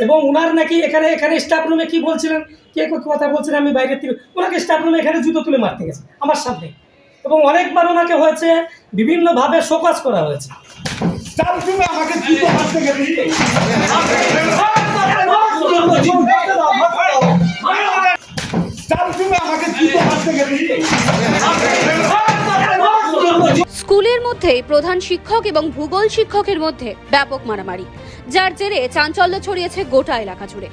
এবং ওনার নাকি এখানে এখানে স্টাফ রুমে কি বলছিলেন, কে কথা বলছিলেন, আমি বাইরে থেকে ওনাকে স্টাফ রুমে এখানে জুতো তুলে মারতে গেছে আমার সামনে, এবং অনেকবার ওনাকে হয়েছে বিভিন্নভাবে শোকজ করা হয়েছে। স্টাফ রুমে আমাকে জুতো মারতে গেছে। স্কুলের মধ্যেই প্রধান শিক্ষক এবং ভূগোল শিক্ষকের মধ্যে ব্যাপক মারামারি, যার জেরে চাঞ্চল্য ছড়িয়েছে গোটা এলাকা জুড়ে।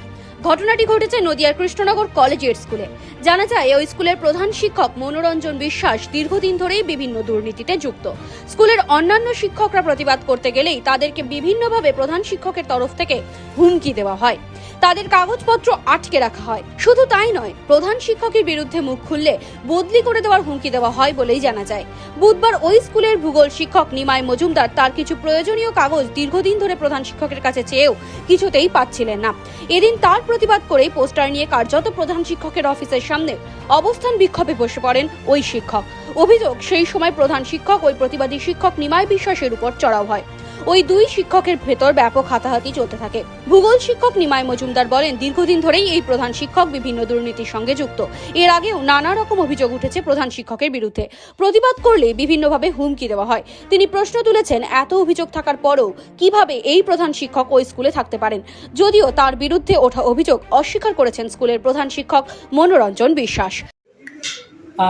ঘটনাটি ঘটেছে নদিয়ার কৃষ্ণনগর কলেজিয়েট স্কুলে। জানা যায় ওই স্কুলের প্রধান শিক্ষক মনোরঞ্জন বিশ্বাস দীর্ঘদিন ধরেই বিভিন্ন দুর্নীতিতে যুক্ত। স্কুলের অন্যান্য শিক্ষকরা প্রতিবাদ করতে গেলেই তাদেরকে বিভিন্নভাবে প্রধান শিক্ষকের তরফ থেকে হুমকি দেওয়া হয়, তাদের কাগজপত্র আটকে রাখা হয়। শুধু তাই নয়, প্রধান শিক্ষকের বিরুদ্ধে মুখ খুললে বদলি করে দেওয়ার হুমকি দেওয়া হয় বলেই জানা যায়। বুধবার ওই স্কুলের ভূগোল শিক্ষক নিমাই মজুমদার তার কিছু প্রয়োজনীয় কাগজ দীর্ঘদিন ধরে প্রধান শিক্ষকের কাছে চেয়েও কিছুতেই পাচ্ছিলেন না। এদিন তার প্রতিবাদ করেই পোস্টার নিয়ে কার্যত প্রধান শিক্ষকের অফিসের সামনে অবস্থান বিক্ষোভে বসে পড়েন ওই শিক্ষক। অভিযোগ, সেই সময় প্রধান শিক্ষক ওই প্রতিবাদী শিক্ষক নিমাই বিশ্বাসের উপর চড়াও হয়। ওই দুই শিক্ষকের ভেতর ব্যাপক হাতাহাতি চলতে থাকে। ভূগোল শিক্ষক নিমাই মজুমদার বলেন, দীর্ঘদিন ধরেই এই প্রধান শিক্ষক বিভিন্ন দুর্নীতির সঙ্গে যুক্ত। এর আগেও নানা রকম অভিযোগ উঠেছে প্রধান শিক্ষকের বিরুদ্ধে। প্রতিবাদ করলে বিভিন্নভাবে হুমকি দেওয়া হয়। তিনি প্রশ্ন তুলেছেন, এত অভিযোগ থাকার পরেও কিভাবে এই প্রধান শিক্ষক ওই স্কুলে থাকতে পারেন, যদিও তার বিরুদ্ধে ওঠা অভিযোগ অস্বীকার করেছেন স্কুলের প্রধান শিক্ষক মনোরঞ্জন বিশ্বাস।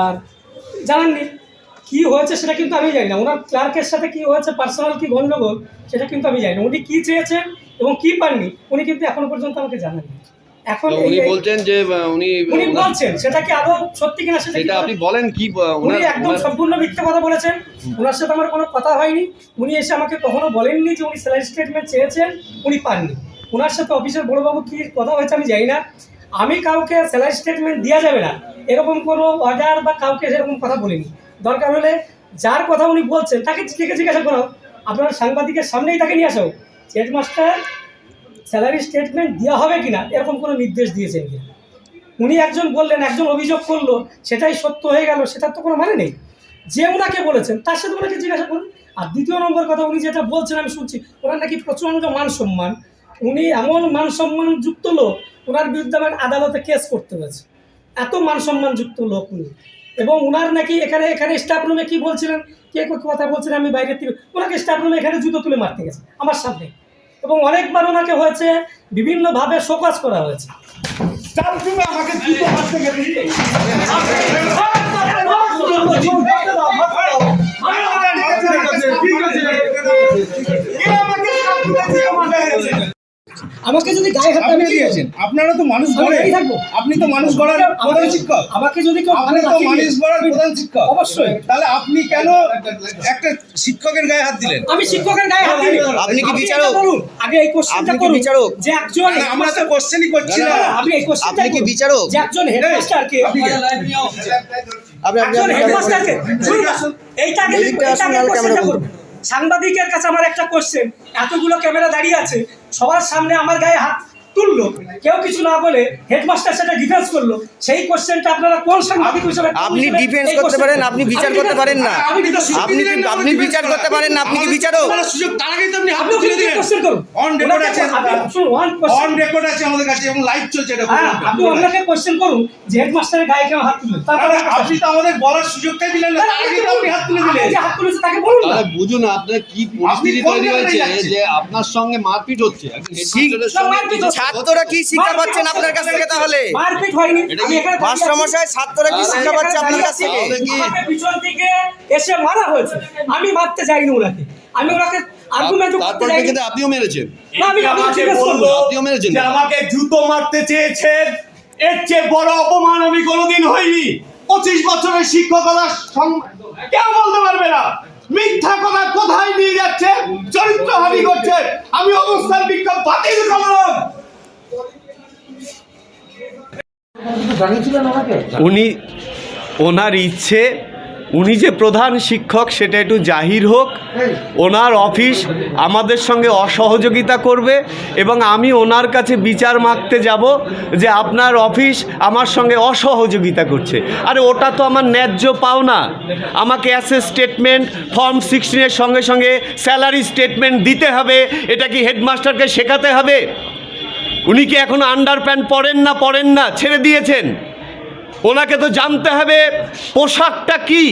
আর জানাননি কি হয়েছে সেটা কিন্তু আমি জানি না, ওনার ক্লার্কের সাথে কি হয়েছে, পার্সোনাল কি গণ্ডগোল সেটা কিন্তু আমি জানি না। উনি কি চেয়েছেন এবং কি পাননি উনি কিন্তু এখনো পর্যন্ত আমাকে জানাননি। এখন উনি বলছেন যে উনি বলছেন সেটা কি আদৌ সত্যি কিনা সেটা আপনি বলেন কি। উনি একদম সম্পূর্ণ মিথ্যে কথা বলেছেন। ওনার সাথে আমার কোনো কথা হয়নি। উনি এসে আমাকে কখনো বলেননি যে উনি স্যালারি স্টেটমেন্ট চেয়েছেন, উনি পাননি। ওনার সাথে অফিসের বড়বাবু কি কথা হয়েছে আমি জানি না। আমি কাউকে স্যালারি স্টেটমেন্ট দেওয়া যাবে না এরকম কোনো অর্ডার বা কাউকে সেরকম কথা বলিনি। দরকার হলে যার কথা উনি বলছেন তাকে জিজ্ঞাসা করা, আপনার সাংবাদিকের সামনেই তাকে নিয়ে আসো, হেডমাস্টার স্যালারি স্টেটমেন্ট দেওয়া হবে কিনা এরকম কোনো নির্দেশ দিয়েছেন কিনা। উনি একজন বললেন, একজন অভিযোগ করলো, সেটাই সত্য হয়ে গেল, সেটার তো কোনো মানে নেই। যে ওনাকে বলেছেন তার সাথে ওনাকে জিজ্ঞাসা করুন। আর দ্বিতীয় নম্বর কথা, উনি যেটা বলছেন আমি শুনছি, ওনার নাকি প্রচণ্ড মান সম্মান, উনি এমন মান সম্মান যুক্ত লোক, ওনার বিরুদ্ধে আমার আদালতে কেস করতে হয়েছে, এত মান সম্মান যুক্ত লোক উনি। এবং ওনার নাকি এখানে এখানে স্টাফ রুমে কি বলছিলেন, কে কথা বলছিলেন, আমি বাইরে থেকে ওনাকে স্টাফ রুমে এখানে জুতো তুলে মারতে গেছে আমার সামনে, এবং অনেকবার ওনাকে হয়েছে বিভিন্নভাবে শোকজ করা হয়েছে। স্টাফ রুমে আমাকে জুতো মারতে গেছে। আমাকে যদি গায়ে হাত দিয়েছেন, আপনারা তো মানুষ গড়েন, আপনি তো মানুষ গড়ার প্রধান শিক্ষক, আমাকে যদি কেউ আপনি তো মানুষ গড়ার প্রধান শিক্ষক, অবশ্যই। তাহলে আপনি কেন একটা শিক্ষকের গায়ে হাত দিলেন? আমি শিক্ষকের গায়ে হাত দিইনি। আপনি কি বিচারক? আগে এই কোশ্চেনটা করুন যে একজন, আমরা তো কোশ্চেনই করছি না। আপনি এই কোশ্চেনটা আপনি কি বিচারক? যে একজন হেডমাস্টারকে, একজন হেডমাস্টারকে এইটাকে কোশ্চেনটা করুন। সাংবাদিকের কাছে আমার একটা কোশ্চেন, এতগুলো ক্যামেরা দাঁড়িয়ে আছে, সবার সামনে আমার গায়ে হাত তুললো, কেউ কিছু না বলে হেডমাস্টার সেটা ডিফেন্স করলো। সেই কোশ্চেনটা আপনারা কোন সাংবাদিক হিসেবে? আপনি ডিফেন্স করতে পারেন, আপনি বিচার করতে পারেন না। আপনি বিচার করতে পারেন না, আপনি কি বিচারক? সুযোগ তার আগেই তো আপনি হাত আপনি তুলে দিলেন। কোশ্চেন করুন, অন রেকর্ড আছে, অন রেকর্ড আছে আমাদের কাছে এবং লাইভ চলছে এটা। আপনি ওনাকে কোশ্চেন করুন যে হেডমাস্টারের গায়ে কেন হাত তুললেন। তাহলে আপনি তো আমাদের বলার সুযোগটাই দিলেন না, তার আগেই তো আপনি হাত তুলে দিলেন। যে হাত তুলেছে তাকে বলুন না। তাহলে বুঝুন আপনার কি পরিস্থিতি তৈরি হয়েছে যে আপনার সঙ্গে মারপিট হচ্ছে। ছাত্ররা কি শিক্ষা পাচ্ছেন আপনার কাছ থেকে? তাহলে মারপিট হয়নি। আমি এখানে মাস্টারমশাই, ছাত্ররা কি শিক্ষা পাচ্ছে আপনার কাছ থেকে? আমাকে পিছন থেকে এসে মারা হয়েছে, আমি মারতে যাইনি ওনাকে, আমি ওনাকে আর্গুমেন্ট করতে যাইনি। কিন্তু আপনিও মেরেছেন। না, আমি জিজ্ঞেস করব, আপনিও মেরেছেন। যে আমাকে জুতো মারতে চেয়েছেন, এর চেয়ে বড় অপমান আমি কোনোদিন হইনি। 25 বছরের শিক্ষকতা কেউ বলতে পারবে না। মিথ্যা কথা কোথায় নিয়ে যাচ্ছে, চরিত্রহানি করছে। আমি অবস্থান বিক্ষোভ বাতিল করলাম। উনি ওনার ইচ্ছে, উনি যে প্রধান শিক্ষক সেটা একটু জাহির হোক। ওনার অফিস আমাদের সঙ্গে অসহযোগিতা করবে এবং আমি ওনার কাছে বিচার মাগতে যাব যে আপনার অফিস আমার সঙ্গে অসহযোগিতা করছে। আরে ওটা তো আমার ন্যায্য পাওনা। আমাকে অ্যাসেস স্টেটমেন্ট ফর্ম 16-এর সঙ্গে সঙ্গে স্যালারি স্টেটমেন্ট দিতে হবে। এটা কি হেডমাস্টারকে শেখাতে হবে? উনি কি এখনো আন্ডার প্যান্ট পরেন না ছেড়ে দিয়েছেন? ওনাকে তো জানতে হবে পোশাকটা কি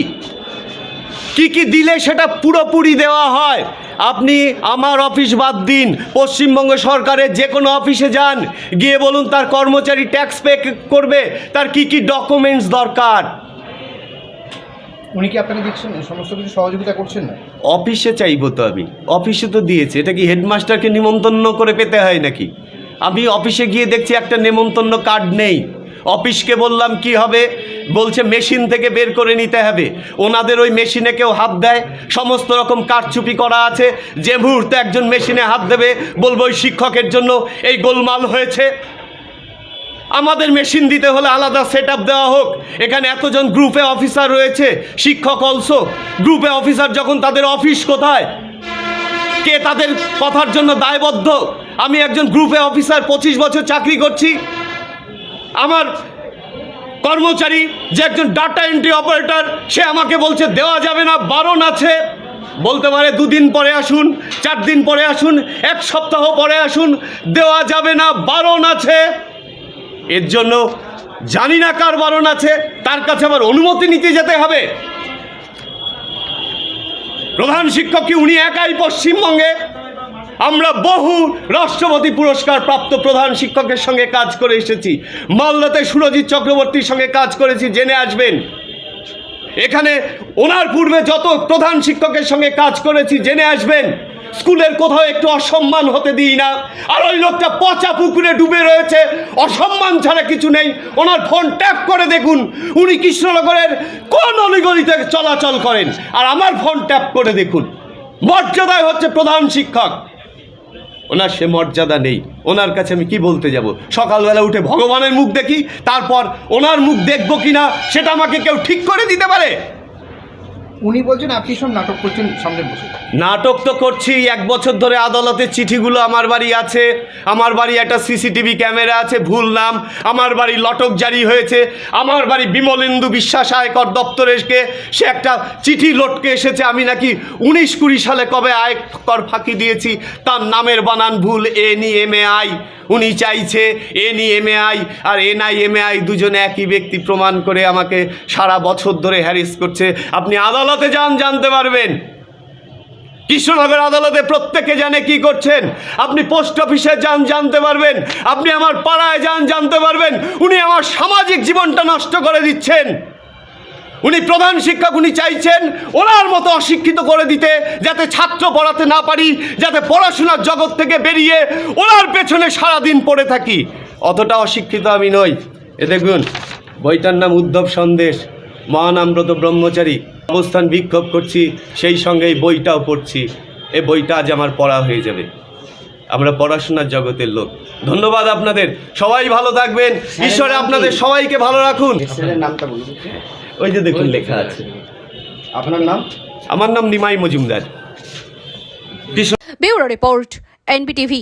কি দিলে সেটা পুরোপুরি দেওয়া হয়। আপনি আমার অফিস বাদ দিন, পশ্চিমবঙ্গ সরকারের যে কোনো অফিসে যান, গিয়ে বলুন তার কর্মচারী ট্যাক্স পে করবে, তার কি ডকুমেন্টস দরকার। উনি কি আপনাকে দিচ্ছেন সমস্ত কিছু সহযোগিতা করছেন না? অফিসে চাইবো তো আমি, অফিসে তো দিয়েছে। এটা কি হেডমাস্টারকে নিমন্ত্রণ করে পেতে হয় নাকি? আমি অফিসে গিয়ে দেখছি একটা নেমন্তন্ন কার্ড নেই। অফিসকে বললাম কি হবে, বলছে মেশিন থেকে বের করে নিতে হবে। ওনাদের ওই মেশিনে কেউ হাত দেয়, সমস্ত রকম কারচুপি করা আছে। যে মুহূর্তে একজন মেশিনে হাত দেবে বলবো ওই শিক্ষকের জন্য এই গোলমাল হয়েছে। আমাদের মেশিন দিতে হলে আলাদা সেট আপ দেওয়া হোক। এখানে এতজন গ্রুপে অফিসার রয়েছে, শিক্ষক অলসো গ্রুপে অফিসার, যখন তাদের অফিস কোথায়, কে তাদের কথার জন্য দায়বদ্ধ? আমি একজন গ্রুপে অফিসার, 25 বছর চাকরি করছি। আমার কর্মচারী যে একজন ডাটা এন্ট্রি অপারেটর, সে আমাকে বলছে দেওয়া যাবে না, বারণ আছে। বলতে পারে 2 দিন পরে আসুন, 4 দিন পরে আসুন, 1 সপ্তাহ পরে আসুন, দেওয়া যাবে না, বারণ আছে। এর জন্য জানি না কার বারণ আছে, তার কাছে আবার অনুমতি নিতে যেতে হবে। প্রধান শিক্ষক কি উনি একাই পশ্চিমবঙ্গে? আমরা বহু রাষ্ট্রপতি পুরস্কার প্রাপ্ত প্রধান শিক্ষকের সঙ্গে কাজ করে এসেছি। মালদাতে সুরজিৎ চক্রবর্তীর সঙ্গে কাজ করেছি, জেনে আসবেন। এখানে ওনার পূর্বে যত প্রধান শিক্ষকের সঙ্গে কাজ করেছি, জেনে আসবেন। স্কুলের কোথাও একটু অসম্মান হতে দিই না। আর ওই লোকটা পচা পুকুরে ডুবে রয়েছে, অসম্মান ছাড়া কিছু নেই। ওনার ফোন ট্যাপ করে দেখুন, উনি কৃষ্ণনগরের কোন অলিগলিতে চলাচল করেন, আর আমার ফোন ট্যাপ করে দেখুন। মর্যাদায় হচ্ছে প্রধান শিক্ষক, ওনার সে মর্যাদা নেই। ওনার কাছে আমি কি বলতে যাব? সকালবেলা উঠে ভগবানের মুখ দেখি, তারপর ওনার মুখ দেখবো কিনা সেটা আমাকে কেউ ঠিক করে দিতে পারে? উনি বলছেন আপনি সব নাটক করছেন সামনে বসে। নাটক তো করছি। 1 বছর ধরে আদালতের চিঠিগুলো আমার বাড়ি আছে। আমার বাড়ি একটা সিসিটিভি ক্যামেরা আছে, ভুল নাম। আমার বাড়ি লটক জারি হয়েছে। আমার বাড়ি বিমলেন্দু বিশ্বাস আয়কর দপ্তরেরকে সে একটা চিঠি লটকে এসেছে, আমি নাকি 19-20 সালে কবে আয়কর ফাঁকি দিয়েছি, তার নামের বানান ভুল, NEMAI। উনি চাইছে NEMAI আর NIMAI দুজনে একই ব্যক্তি প্রমাণ করে আমাকে সারা বছর ধরে হ্যারেস করছে। আপনি আদালতে যান, জানতে পারবেন। কৃষ্ণনগর আদালতে প্রত্যেকে জানে কি করছেন। আপনি পোস্ট অফিসে যান, জানতে পারবেন। আপনি আমার পাড়ায় যান, জানতে পারবেন। উনি আমার সামাজিক জীবনটা নষ্ট করে দিচ্ছেন। উনি প্রধান শিক্ষক, উনি চাইছেন ওনার মতো অশিক্ষিত করে দিতে, যাতে ছাত্র পড়াতে না পারি, যাতে পড়াশোনার জগৎ থেকে বেরিয়ে ওনার পেছনে সারাদিন পড়ে থাকি। অতটা অশিক্ষিত আমি নই। এ দেখুন, বইটার নাম উদ্ধব সন্দেশ, মহানামব্রত ব্রহ্মচারী। অবস্থান বিক্ষোভ করছি, সেই সঙ্গে এই বইটাও পড়ছি। এই বইটা আজ আমার পড়া হয়ে যাবে। আমরা পড়াশোনার জগতের লোক। ধন্যবাদ আপনাদের, সবাই ভালো থাকবেন। ঈশ্বরে আপনাদের সবাইকে ভালো রাখুন। নামটা বলুন। ওই যে দেখুন লেখা আছে। আপনার নাম? আমার নাম Nimai Majumdar. Bureau report, NBTV।